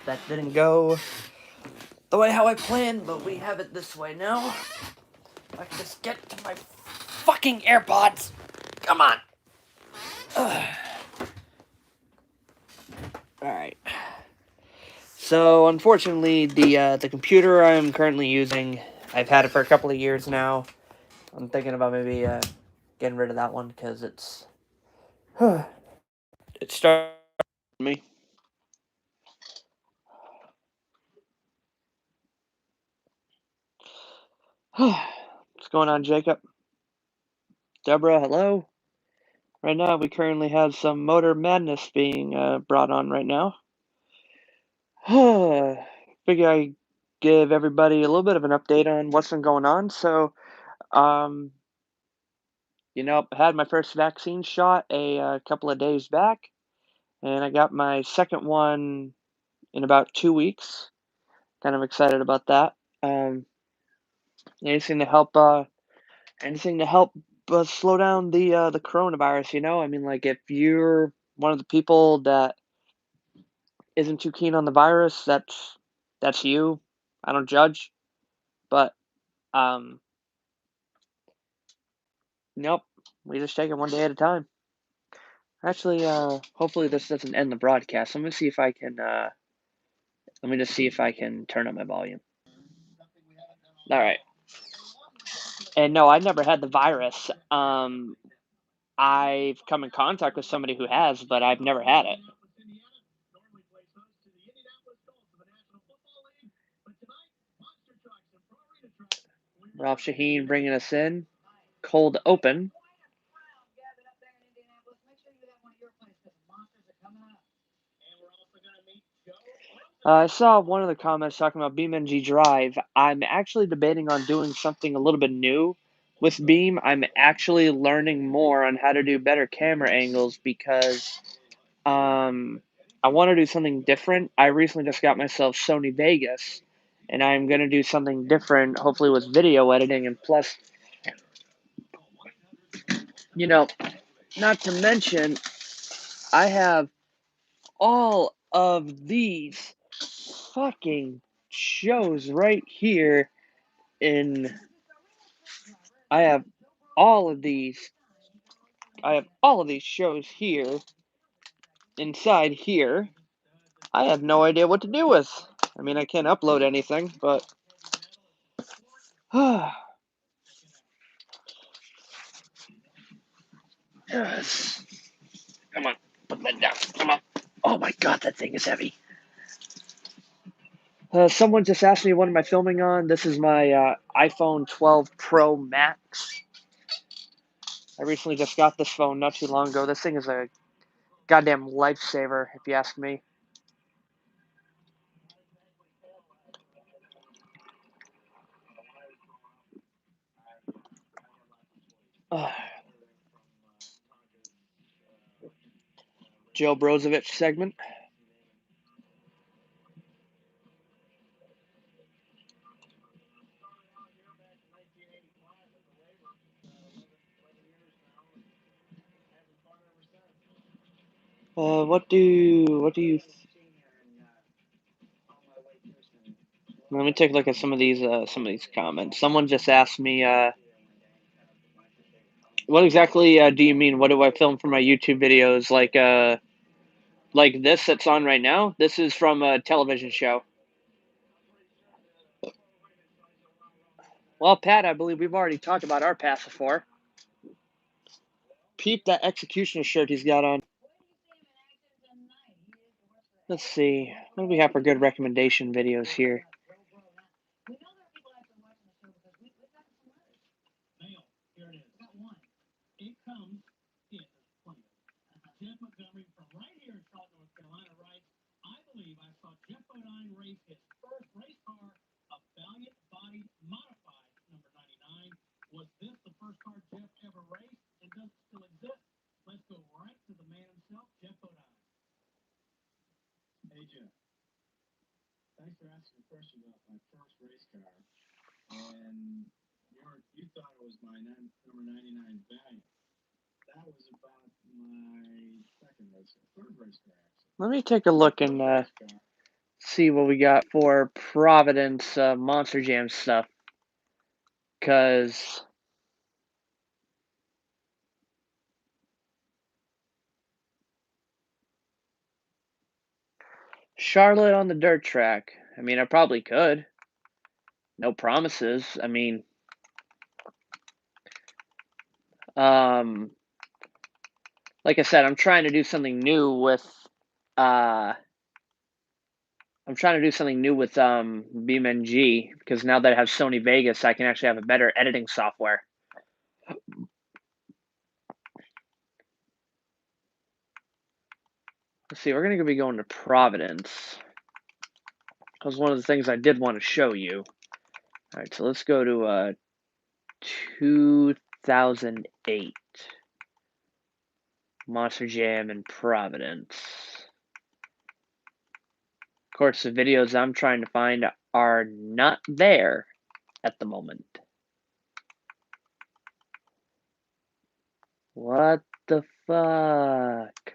That didn't go the way how I planned, but we have it this way now. If I can just get to my fucking AirPods. Come on. Alright. So, unfortunately, the computer I'm currently using, I've had it for a couple of years now. I'm thinking about maybe getting rid of that one because it's starting me. What's going on, Jacob? Deborah, hello. Right now, we currently have some motor madness being brought on right now. Figure I give everybody a little bit of an update on what's been going on. So, um, I had my first vaccine shot a couple of days back, and I got my second one in about 2 weeks. Kind of excited about that. Um, anything to help, slow down the coronavirus. I mean, like if you're one of the people that isn't too keen on the virus, that's you. I don't judge, but um, nope. We just take it one day at a time. Actually, hopefully this doesn't end the broadcast. Let me see if I can. Let me just see if I can turn up my volume. All right. And no, I've never had the virus. I've come in contact with somebody who has, but I've never had it. Ralph Shaheen bringing us in. Cold open. I saw one of the comments talking about BeamNG Drive. I'm actually debating on doing something a little bit new with Beam. I'm actually learning more on how to do better camera angles because I want to do something different. I recently just got myself Sony Vegas, and I'm going to do something different, hopefully with video editing. And plus, not to mention, I have all of these fucking shows right here in I have all of these shows here inside here. I have no idea what to do with. I mean, I can't upload anything, but yes. Come on, put that down. Come on. Oh my god, that thing is heavy. Someone just asked me what am I filming on. This is my iPhone 12 Pro Max. I recently just got this phone not too long ago. This thing is a goddamn lifesaver, if you ask me. Joe Brozovic segment. What do you? Let me take a look at some of these comments. Someone just asked me, what exactly do you mean? What do I film for my YouTube videos? Like this that's on right now. This is from a television show. Well, Pat, I believe we've already talked about our past before. Peep that executioner shirt he's got on. Let's see. What do we have for good recommendation videos here? Let me take a look and see what we got for Providence Monster Jam stuff. Because Charlotte on the dirt track. I mean, I probably could. No promises. I mean, like I said, I'm trying to do something new with BeamNG, because now that I have Sony Vegas, I can actually have a better editing software. Let's see, we're going to be going to Providence. That was one of the things I did want to show you. All right, so let's go to 2008 Monster Jam in Providence. Of course, the videos I'm trying to find are not there at the moment. What the fuck?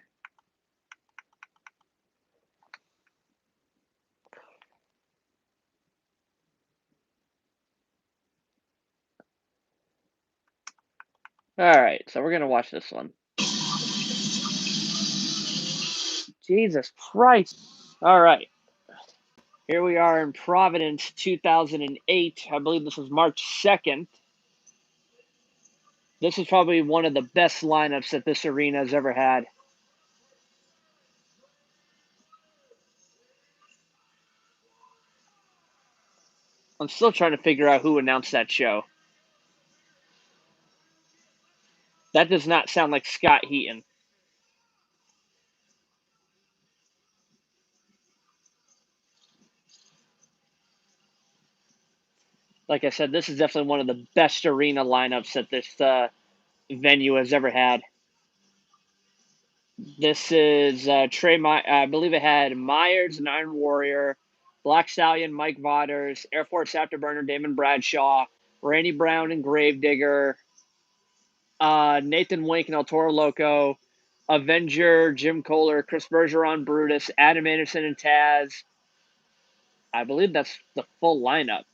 Alright, so we're gonna watch this one. Jesus Christ. Alright. Here we are in Providence, 2008. I believe this was March 2nd. This is probably one of the best lineups that this arena has ever had. I'm still trying to figure out who announced that show. That does not sound like Scott Heaton. Like I said, this is definitely one of the best arena lineups that this venue has ever had. This is Trey. I believe it had Myers and Iron Warrior, Black Stallion, Mike Waters, Air Force Afterburner, Damon Bradshaw, Randy Brown and Gravedigger, Nathan Wink and El Toro Loco, Avenger, Jim Kohler, Chris Bergeron, Brutus, Adam Anderson, and Taz. I believe that's the full lineup.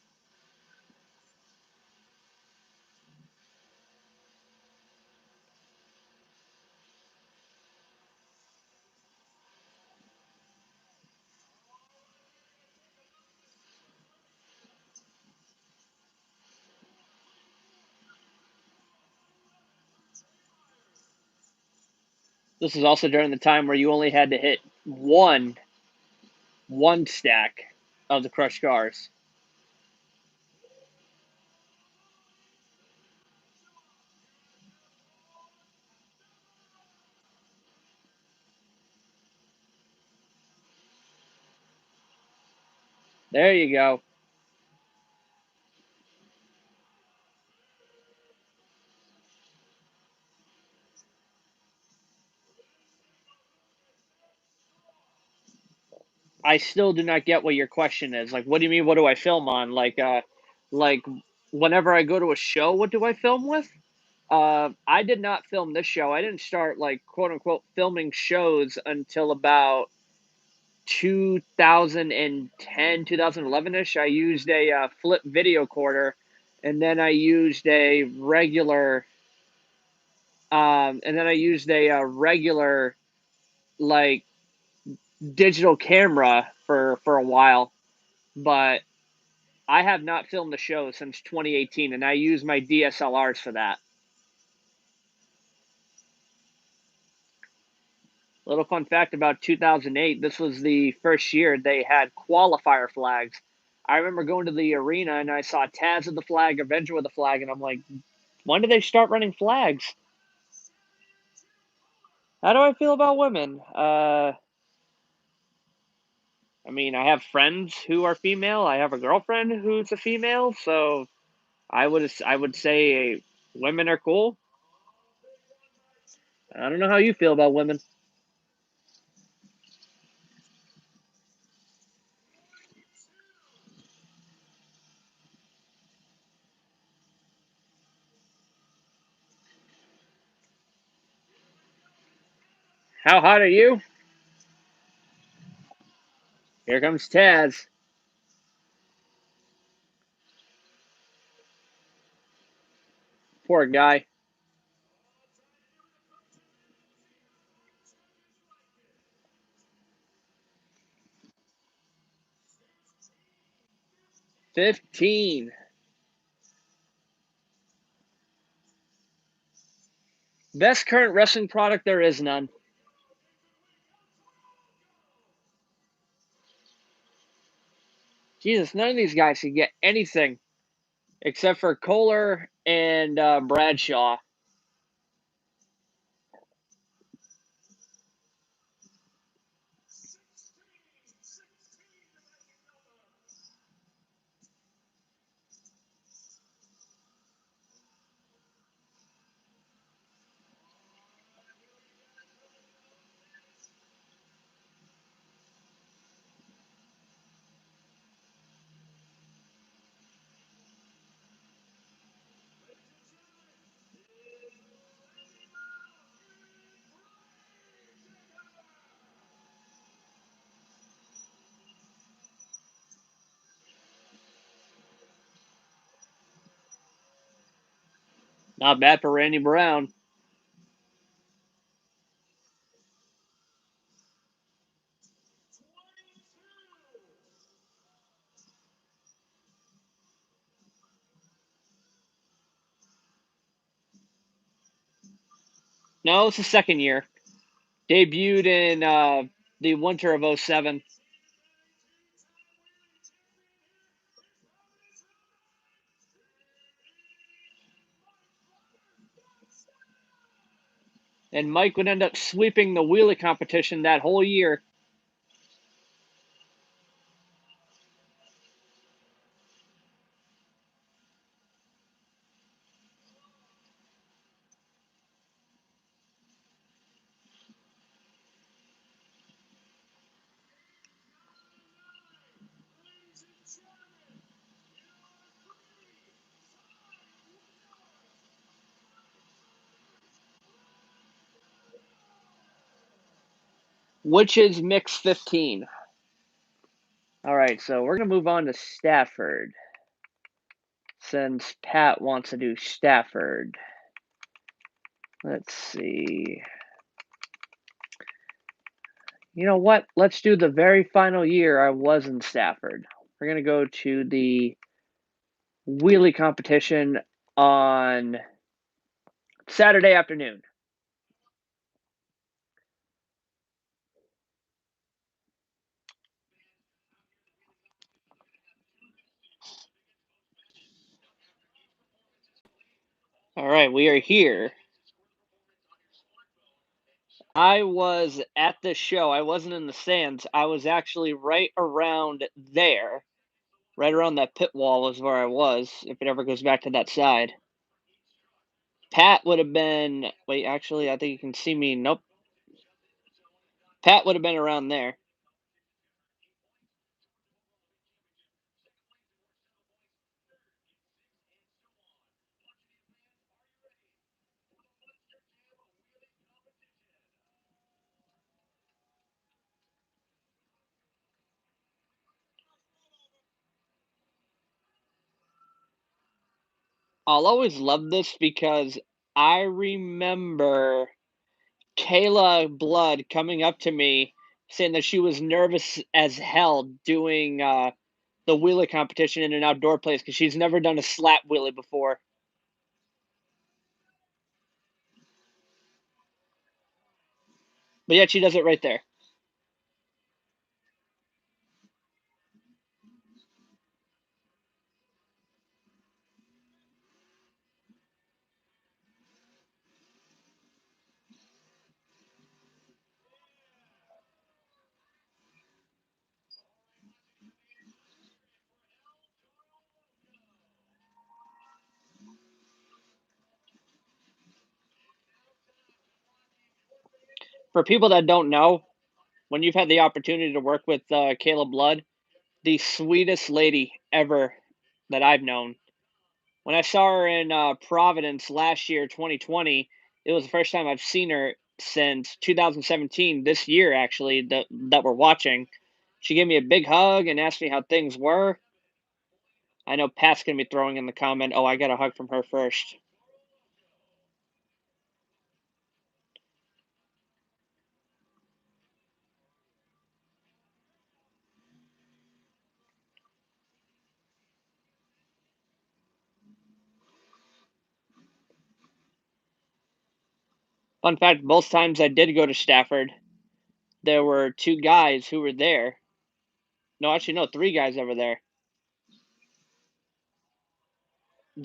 This is also during the time where you only had to hit one stack of the crushed cars. There you go. I still do not get what your question is. Like, what do you mean? What do I film on? Like whenever I go to a show, what do I film with? I did not film this show. I didn't start like quote unquote filming shows until about 2010, 2011 ish. I used a flip video recorder, and then I used a regular, like digital camera for a while, but I have not filmed the show since 2018, and I use my DSLRs for that. Little fun fact about 2008, this was the first year they had qualifier flags. I remember going to the arena and I saw Taz with the flag, Avenger with the flag, and I'm like, when did they start running flags? How do I feel about women? I mean, I have friends who are female. I have a girlfriend who's a female, so I would say women are cool. I don't know how you feel about women. How hot are you? Here comes Taz. Poor guy. $15. Best current wrestling product, there is none. Jesus, none of these guys can get anything except for Kohler and Bradshaw. Not bad for Randy Brown. No, it's the second year. Debuted in the winter of 07. And Mike would end up sweeping the wheelie competition that whole year. Which is mix 15. All right, so we're going to move on to Stafford. Since Pat wants to do Stafford. Let's see. You know what? Let's do the very final year I was in Stafford. We're going to go to the wheelie competition on Saturday afternoon. All right, we are here. I was at the show. I wasn't in the stands. I was actually right around there. Right around that pit wall is where I was, if it ever goes back to that side. Pat would have been. Wait, actually, I think you can see me. Nope. Pat would have been around there. I'll always love this because I remember Kayla Blood coming up to me saying that she was nervous as hell doing the wheelie competition in an outdoor place because she's never done a slap wheelie before. But yet she does it right there. For people that don't know, when you've had the opportunity to work with Kayla Blood, the sweetest lady ever that I've known. When I saw her in Providence last year, 2020, it was the first time I've seen her since 2017. This year, actually, that we're watching, She gave me a big hug and asked me how things were. I know Pat's gonna be throwing in the comment, "Oh, I got a hug from her first." Fun fact: both times I did go to Stafford, there were two guys who were there. No, actually, no, three guys over there.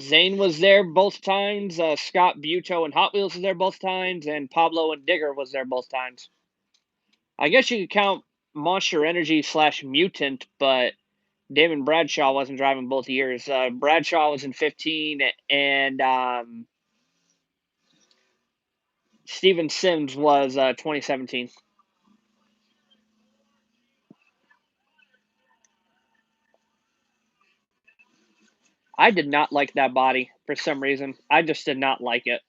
Zane was there both times. Scott Buto and Hot Wheels was there both times, and Pablo and Digger was there both times. I guess you could count Monster Energy slash Mutant, but Damon Bradshaw wasn't driving both years. Bradshaw was in 15, and Steven Sims was 2017. I did not like that body for some reason. I just did not like it.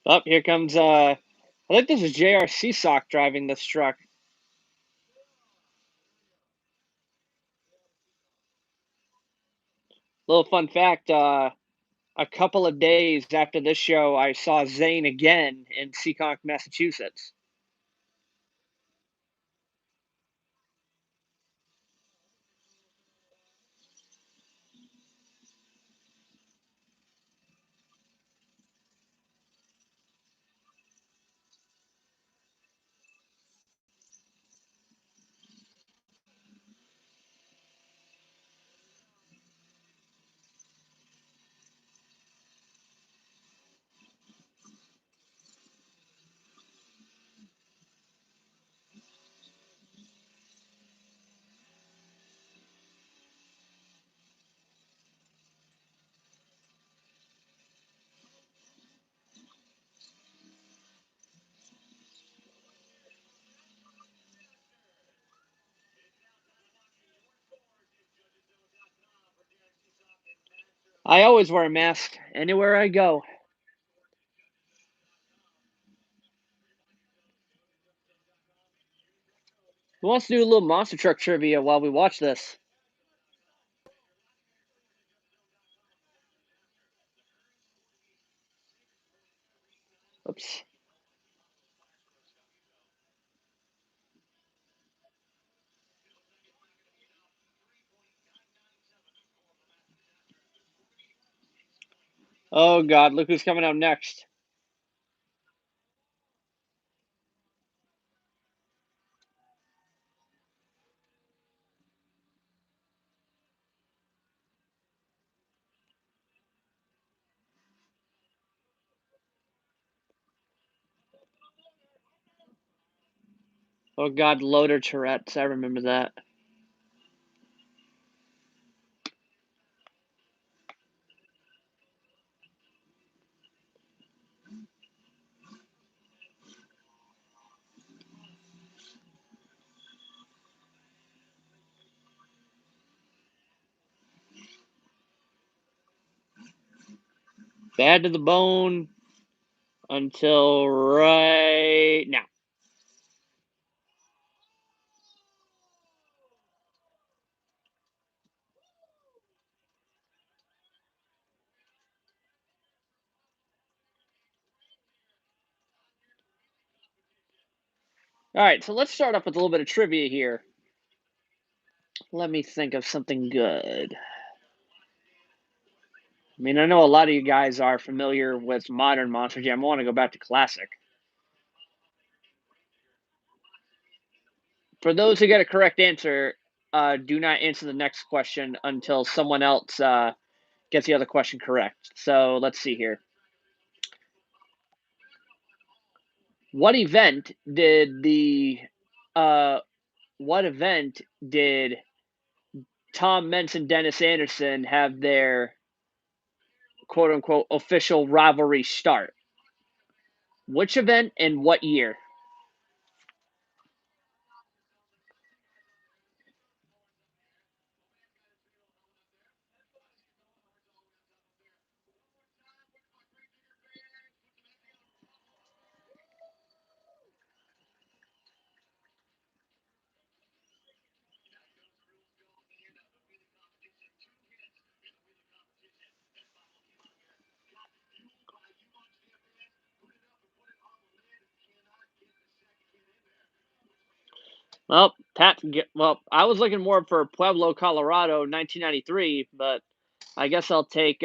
Oh, here comes I think this is JR Sock driving this truck. Little fun fact, a couple of days after this show, I saw Zane again in Seekonk, Massachusetts. I always wear a mask anywhere I go. Who wants to do a little monster truck trivia while we watch this? Oops. Oh God, look who's coming out next. Oh God, loader Tourette's. I remember that. Bad to the bone until right now. All right, so let's start off with a little bit of trivia here. Let me think of something good. I mean, I know a lot of you guys are familiar with modern Monster Jam. I want to go back to classic. For those who get a correct answer, do not answer the next question until someone else gets the other question correct. So let's see here. What event did the uh what event did Tom Mentz and Dennis Anderson have their quote unquote official rivalry start? Which event and what year? Well, I was looking more for Pueblo, Colorado, 1993, but I guess I'll take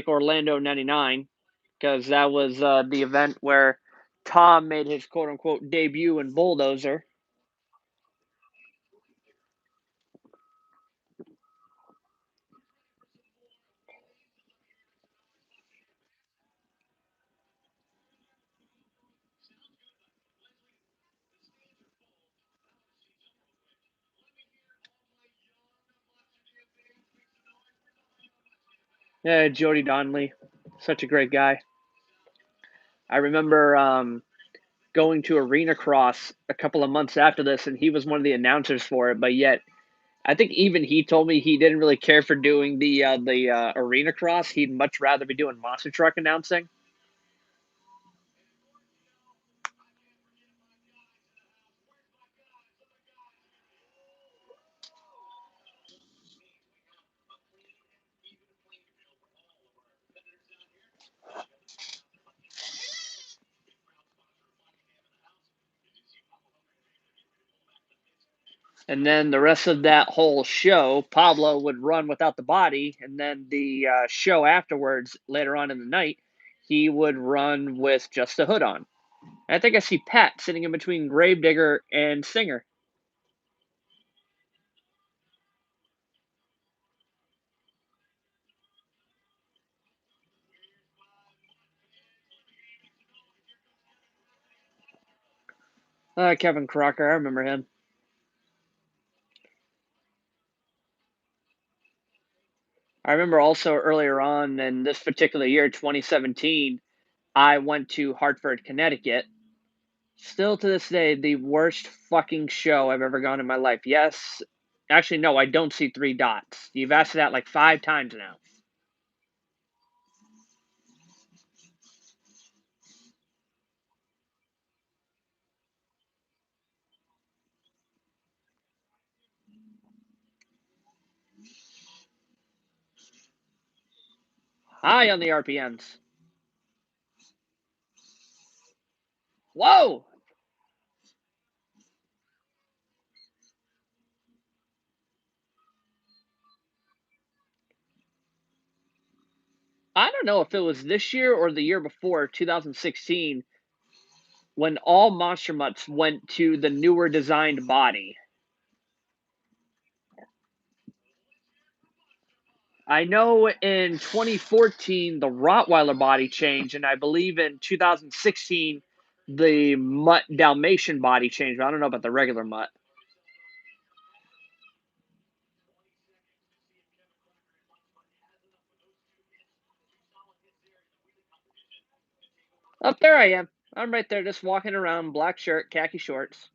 Orlando 99 because that was the event where Tom made his quote unquote debut in Bulldozer. Yeah, Jody Donley, such a great guy. I remember going to Arena Cross a couple of months after this, and he was one of the announcers for it. But yet, I think even he told me he didn't really care for doing the Arena Cross. He'd much rather be doing monster truck announcing. And then the rest of that whole show, Pablo would run without the body, and then the show afterwards, later on in the night, he would run with just the hood on. And I think I see Pat sitting in between Gravedigger and Singer. Kevin Crocker, I remember him. I remember also earlier on in this particular year, 2017, I went to Hartford, Connecticut. Still to this day, the worst fucking show I've ever gone in my life. Yes. Actually, no, I don't see three dots. You've asked that like 5 times now. High on the RPMs. Whoa! I don't know if it was this year or the year before, 2016, when all Monster Mutts went to the newer designed body. I know in 2014 the Rottweiler body changed, and I believe in 2016 the Mutt Dalmatian body changed. I don't know about the regular Mutt. Up there I am. I'm right there just walking around, black shirt, khaki shorts.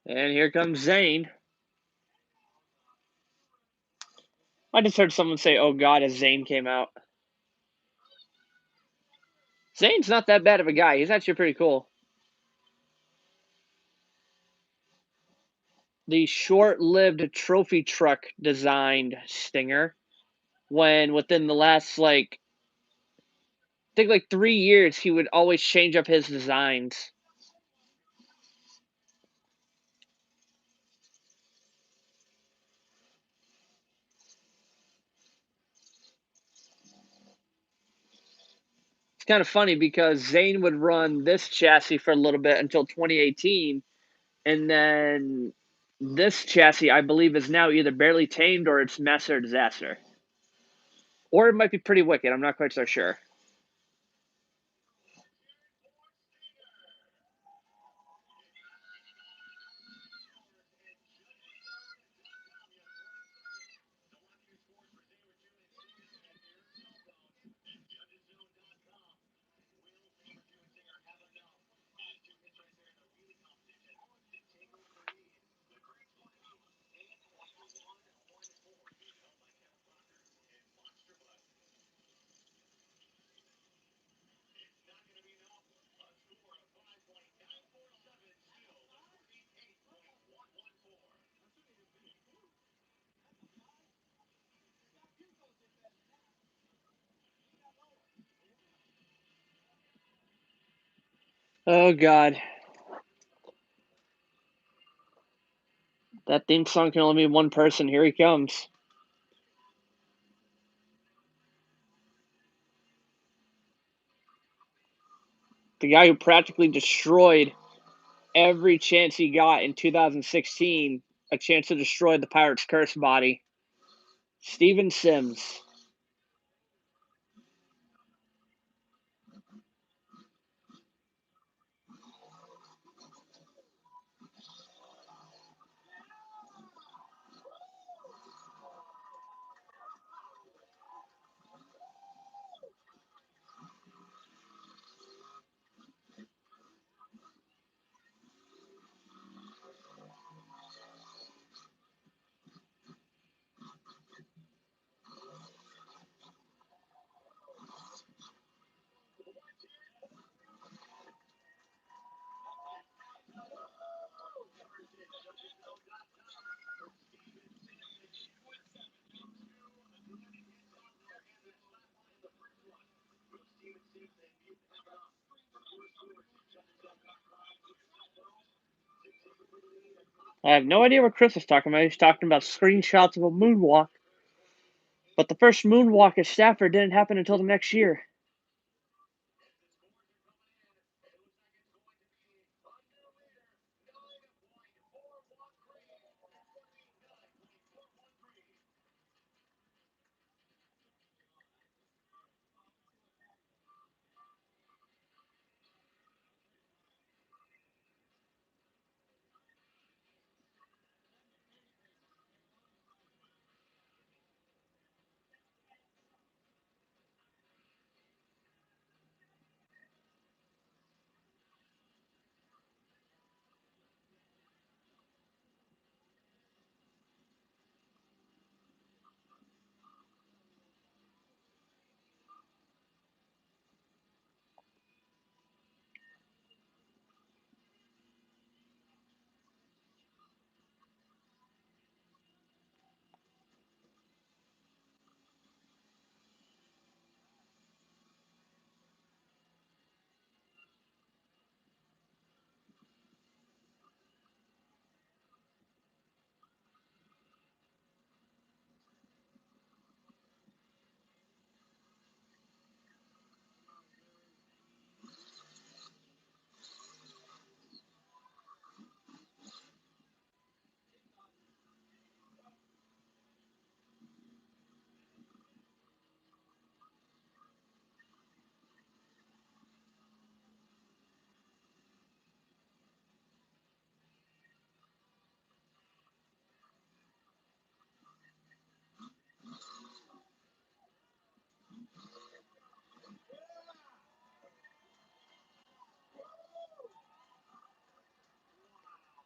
And here comes Zane. I just heard someone say, "Oh God," as Zane came out. Zane's not that bad of a guy. He's actually pretty cool. The short-lived trophy truck designed Stinger. when within the last I think 3 years he would always change up his designs. It's kind of funny because Zane would run this chassis for a little bit until 2018, and then this chassis I believe is now either barely tamed or it's master disaster, or it might be pretty wicked. I'm not quite so sure. Oh God, that theme song can only be one person. Here he comes. The guy who practically destroyed every chance he got in 2016, a chance to destroy the Pirates' curse body. Steven Sims. I have no idea what Chris was talking about. He's talking about screenshots of a moonwalk. But the first moonwalk at Stafford didn't happen until the next year.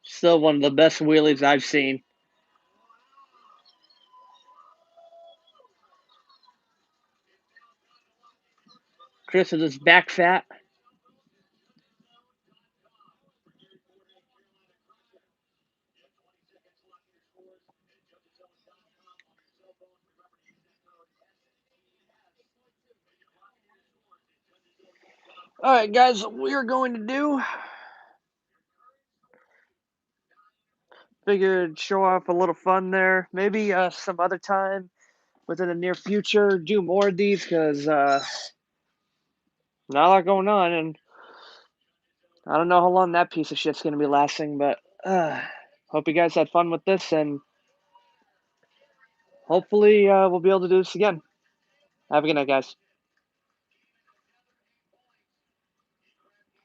Still one of the best wheelies I've seen. Chris with his back fat. Alright, guys, what we're going to do, figured show off a little fun there. Maybe some other time within the near future, do more of these, because not a lot going on, and I don't know how long that piece of shit's going to be lasting, but hope you guys had fun with this, and hopefully we'll be able to do this again. Have a good night, guys.